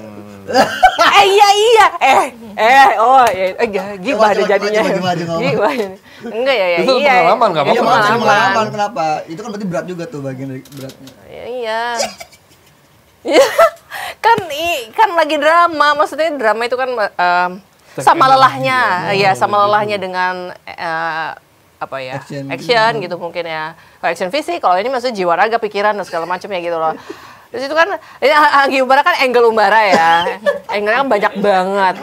Gibah deh jadinya. Coba. Gibah. Enggak ya. Itu pengalaman nggak Iya, apa-apa. pengalaman. Kenapa? Itu kan berarti berat juga tuh bagian dari beratnya. Iya. kan lagi drama, maksudnya drama itu kan sama lelahnya, ya sama lelahnya dengan apa ya, action gitu mungkin ya. Kalau action fisik, kalau ini maksudnya jiwa raga, pikiran dan segala macam ya gitu loh. Terus itu kan, ini Anggi Umbara kan angle Umbara ya, angle-nya kan banyak banget.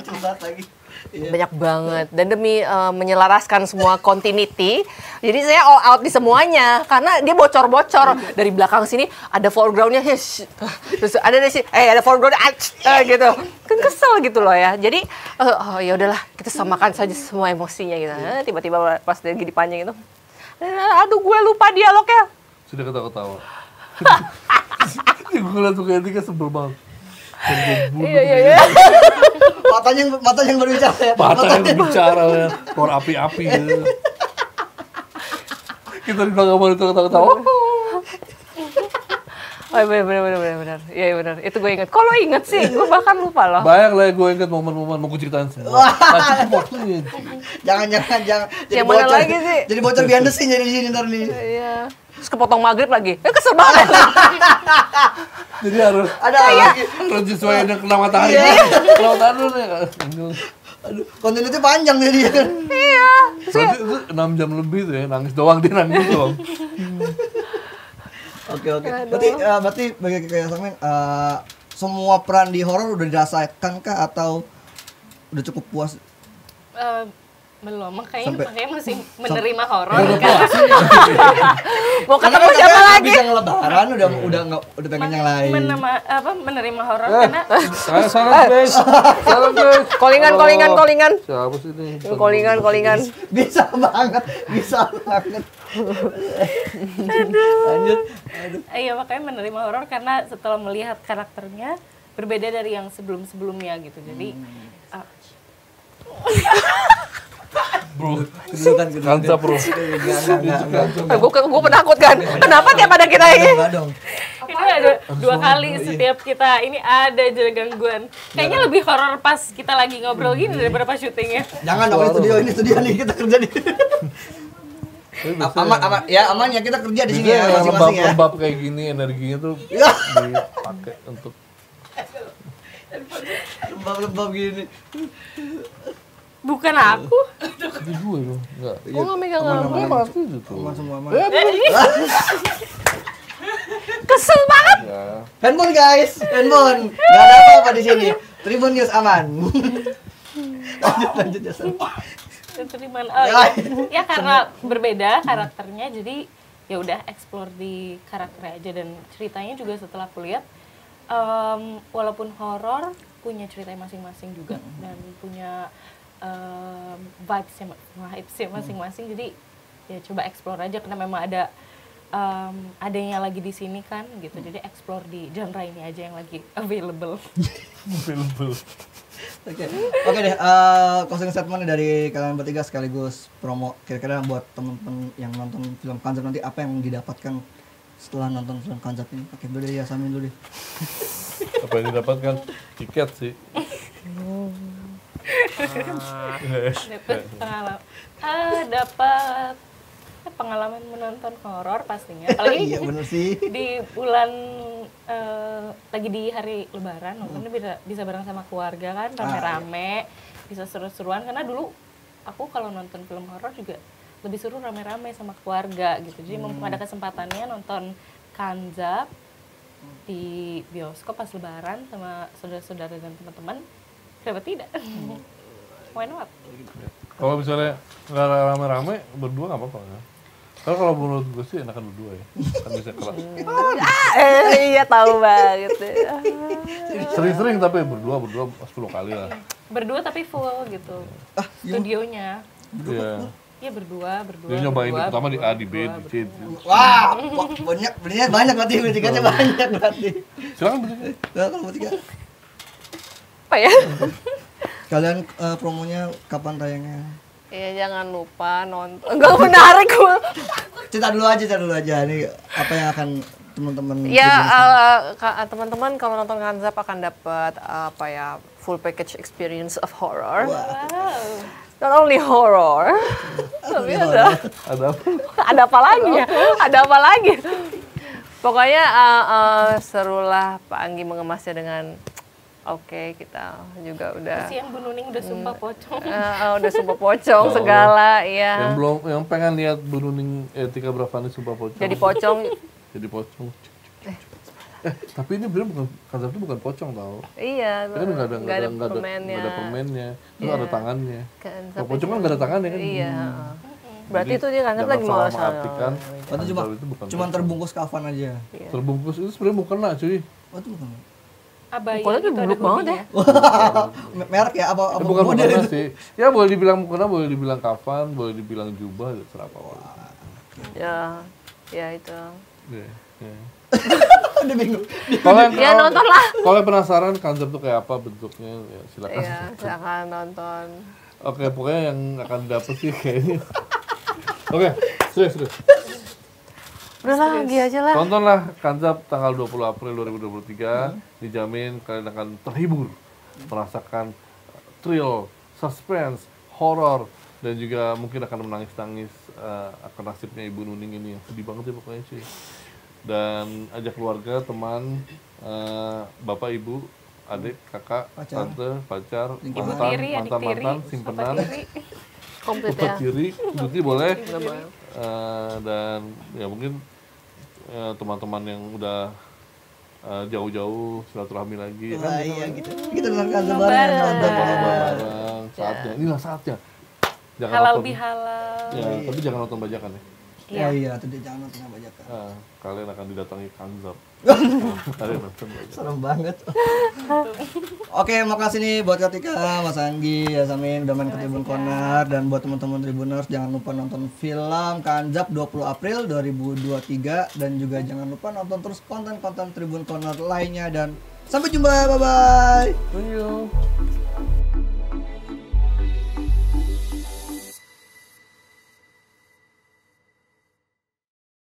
Banyak banget, dan demi menyelaraskan semua continuity, jadi saya all out di semuanya karena dia bocor-bocor dari belakang sini ada foregroundnya, terus ada di sini ada foregroundnya gitu, kan kesel gitu loh ya. Jadi ya udahlah kita samakan saja semua emosinya gitu. Tiba-tiba pas dia lagi dipanjang itu, aduh gue lupa dialognya. Sudah ketawa-ketawa. Gue ngeliat tuh kayak Tika sebel banget. Iya. Matanya yang berbicara ya. Matanya berbicara ya, keluar api-api gitu. Kita di belakang itu ketawa-ketawa. Oh benar. Iya benar. Itu gue inget. Kalau inget sih, gue bahkan lupa loh. Banyak lah gue inget momen-momen mau ceritain semua. Waktunya. Jangan. Yang mana lagi sih? Jadi bocor behind the scene jadi di sini ntar nih. Iya. Terus kepotong maghrib lagi. Kesel banget. Jadi harus sesuai dengan kena matahari. Kena matahari dulu ya. Aduh, kontennya panjang jadi ya kan. Iya. Berarti itu 6 jam lebih tuh ya, nangis doang. Oke. Berarti bagi kayak Samin, semua peran di horor udah dirasakan kah atau udah cukup puas? Belum, makanya masih menerima horor kan. Mau ketemu siapa lagi? Bisa ngelebaran udah pengen yang lain. Menerima horor karena Salam guys. Callingan. Siapa sih ini? Callingan. Bisa banget. Lanjut. iya makanya menerima horor karena setelah melihat karakternya berbeda dari yang sebelumnya gitu. Jadi Bro, kansa bro. Gue penakut kan. Kenapa tiap ada kita ini? ini ada 2 kali setiap kita ini ada aja gangguan. Kayaknya lebih horor pas kita lagi ngobrol gini daripada pas syutingnya. Jangan dong, ini studio nih kita kerja di. Aman ya kita kerja di sini ya masing-masing ya. Lembab kayak gini energinya tuh dipakai untuk lembab gini. Bukan aku. Itu gue loh, enggak. Gue nggak megang Gue pasti itu. Semua. Kesel banget. Ya. Handphone guys, handphone. Gak ada apa-apa di sini. Tribun News aman. lanjut ya. Ya karena berbeda karakternya, jadi ya udah explore di karakternya aja, dan ceritanya juga setelah aku lihat Walaupun horor punya cerita masing-masing juga dan punya vibes-nya masing-masing. Jadi ya coba explore aja karena memang adanya lagi di sini kan gitu. Jadi explore di genre ini aja yang lagi available. Oke deh, closing statement dari kalian bertiga sekaligus promo kira-kira buat temen-temen yang nonton film Kanzab nanti apa yang didapatkan setelah nonton film Kanzab ini. Oke, dulu deh ya, Samin dulu deh. Apa yang didapatkan? Tiket sih. Dapat pengalaman menonton horor pastinya. Apalagi iya bener sih. di bulan lagi di hari Lebaran nontonnya bisa bareng sama keluarga kan, rame-rame, bisa seru-seruan. Karena dulu aku kalau nonton film horor juga lebih seru rame-rame sama keluarga gitu. Jadi mumpung ada kesempatannya nonton Kanzab di bioskop pas Lebaran sama saudara-saudara dan teman-teman, kenapa tidak? Why not? Kalau misalnya nggak rame-rame, berdua nggak apa-apa kan? Karena kalau menurut gue sih enakan berdua ya, kan bisa kelas. Iya tahu banget. Sering-sering tapi berdua 10 kali lah. Berdua tapi full gitu. Studionya. Iya. Iya berdua. Dia nyobain pertama di A, di B, di C. Wah, belinya banyak berarti, tiketnya banyak berarti. Silakan beli. Kalau bertiga. Apa ya? Kalian promonya kapan tayangnya? Iya jangan lupa nonton. Enggak menarik gue. Cerita dulu aja. Ini apa yang akan teman-teman Ya teman-teman kalau nonton Kanzab akan dapat full package experience of horror. Wow. Not only horror, tapi ada apa lagi ya? Ada apa lagi? Pokoknya serulah Pak Anggi mengemasnya dengan oke, kita juga udah. Kasihan Bu Nuning udah sumpah pocong. Udah sumpah pocong segala, ya. Yang pengen lihat Bu Nuning Tika Bravani sumpah pocong. Jadi pocong. Tapi ini bener bukan, Kanzab itu bukan pocong tau. Iya, kan nggak ada permennya, terus ada tangannya. Kalau pocong kan nggak ada tangannya kan. Iya. Berarti itu dia Kanzab lagi mau mengartikan. Itu cuma terbungkus kafan aja. Iya. Terbungkus itu sebenarnya bukan lah cuy. Oh itu bukan. Abaya Pokoknya itu buluk banget ya. Merek ya apa bukan model mukena itu? sih. Ya boleh dibilang mukena, boleh dibilang kafan, boleh dibilang jubah, serapa wae. Ya itu. Iya. Udah bingung. Ya nonton lah. Kalau penasaran Kanzab tuh kayak apa bentuknya, ya silakan. Iya, silakan nonton. Oke, pokoknya yang akan dapet sih kayaknya. Oke, serius. Udah lah, lagi aja lah. Tontonlah Kanzab tanggal 20 April 2023. Dijamin kalian akan terhibur, merasakan thrill, suspense, horor, dan juga mungkin akan menangis-nangis akan nasibnya Ibu Nuning ini yang sedih banget ya pokoknya sih. Dan ajak keluarga, teman, bapak, ibu, adik, kakak, tante, pacar, mantan, simpenan, komplit putar ya. kiri, berarti boleh. Dan ya mungkin teman-teman yang udah jauh-jauh silaturahmi lagi ya kan. Iya gitu. Kita nonton bareng. Saatnya, inilah saatnya. Jangan halal nonton, bihalal. ya, tapi jangan nonton bajakan ya. Iya, tidak jangan nonton bajakan. Kalian akan didatangi Kanzab. Kalian nonton bajakan. Serem banget. Oke, makasih nih buat Katika, Mas Anggi, ya Samin udah main ke Tribun Corner, dan buat teman-teman Tribuners jangan lupa nonton film Kanzab 20 April 2023 dan juga jangan lupa nonton terus konten-konten Tribun Corner lainnya dan sampai jumpa, bye bye. See you.